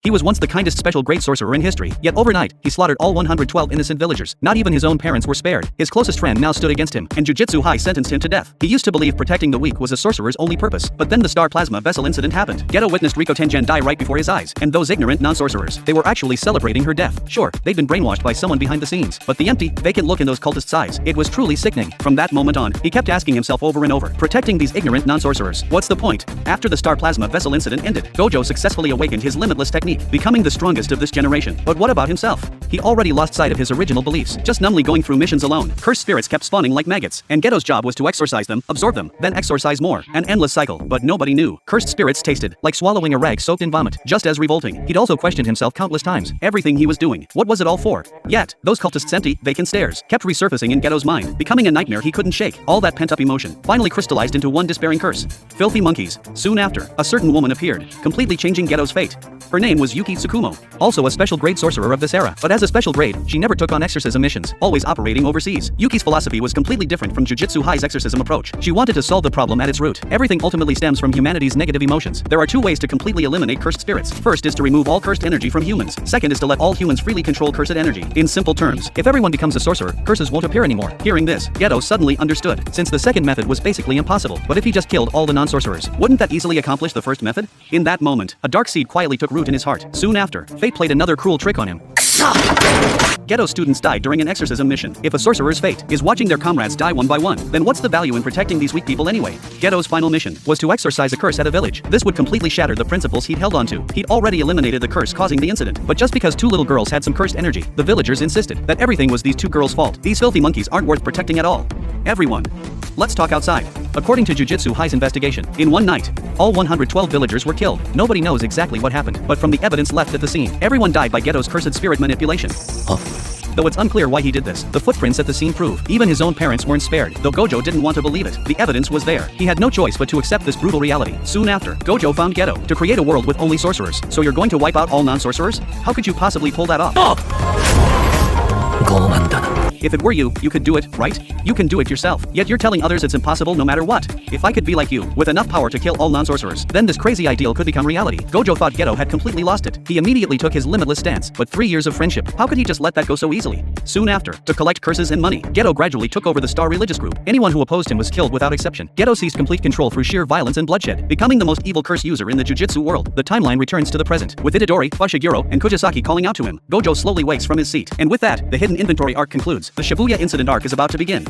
He was once the kindest special great sorcerer in history, yet overnight, he slaughtered all 112 innocent villagers. Not even his own parents were spared. His closest friend now stood against him, and Jujutsu High sentenced him to death. He used to believe protecting the weak was a sorcerer's only purpose, but then the Star Plasma Vessel incident happened. Geto witnessed Riko Tengen die right before his eyes, and those ignorant non-sorcerers, they were actually celebrating her death. Sure, they'd been brainwashed by someone behind the scenes, but the empty, vacant look in those cultists' eyes, it was truly sickening. From that moment on, he kept asking himself over and over, protecting these ignorant non-sorcerers, what's the point? After the Star Plasma Vessel incident ended, Gojo successfully awakened his limitless technique, becoming the strongest of this generation. But what about himself? He already lost sight of his original beliefs, just numbly going through missions alone. Cursed spirits kept spawning like maggots, and Geto's job was to exorcise them, absorb them, then exorcise more. An endless cycle, but nobody knew. Cursed spirits tasted like swallowing a rag soaked in vomit, just as revolting. He'd also questioned himself countless times. Everything he was doing, what was it all for? Yet, those cultists' empty, vacant stares kept resurfacing in Geto's mind, becoming a nightmare he couldn't shake. All that pent-up emotion finally crystallized into one despairing curse. Filthy monkeys. Soon after, a certain woman appeared, completely changing Geto's fate. Her name was Yuki Tsukumo, also a special grade sorcerer of this era, but as a special grade, she never took on exorcism missions, always operating overseas. Yuki's philosophy was completely different from Jujutsu High's exorcism approach. She wanted to solve the problem at its root. Everything ultimately stems from humanity's negative emotions. There are two ways to completely eliminate cursed spirits. First is to remove all cursed energy from humans. Second is to let all humans freely control cursed energy. In simple terms, if everyone becomes a sorcerer, curses won't appear anymore. Hearing this, Geto suddenly understood, since the second method was basically impossible. But if he just killed all the non-sorcerers, wouldn't that easily accomplish the first method? In that moment, a dark seed quietly took root in his heart. Soon after, fate played another cruel trick on him. Geto students died during an exorcism mission. If a sorcerer's fate is watching their comrades die one by one, then what's the value in protecting these weak people anyway? Geto's final mission was to exorcise a curse at a village. This would completely shatter the principles he'd held onto. He'd already eliminated the curse causing the incident, but just because two little girls had some cursed energy, the villagers insisted that everything was these two girls' fault. These filthy monkeys aren't worth protecting at all. Everyone. Let's talk outside. According to Jujutsu High's investigation, in one night, all 112 villagers were killed. Nobody knows exactly what happened, but from the evidence left at the scene, everyone died by Geto's cursed spirit manipulation. Though it's unclear why he did this, the footprints at the scene prove even his own parents weren't spared. Though Gojo didn't want to believe it, the evidence was there. He had no choice but to accept this brutal reality. Soon after, Gojo found Geto to create a world with only sorcerers. So you're going to wipe out all non-sorcerers? How could you possibly pull that off? If it were you, you could do it, right? You can do it yourself. Yet you're telling others it's impossible no matter what. If I could be like you, with enough power to kill all non-sorcerers, then this crazy ideal could become reality. Gojo thought Geto had completely lost it. He immediately took his limitless stance. But 3 years of friendship, how could he just let that go so easily? Soon after, to collect curses and money, Geto gradually took over the Star religious group. Anyone who opposed him was killed without exception. Geto seized complete control through sheer violence and bloodshed, becoming the most evil curse user in the Jujutsu world. The timeline returns to the present, with Itadori, Fushiguro, and Kujisaki calling out to him. Gojo slowly wakes from his seat. And with that, the hidden inventory arc concludes. The Shibuya incident arc is about to begin.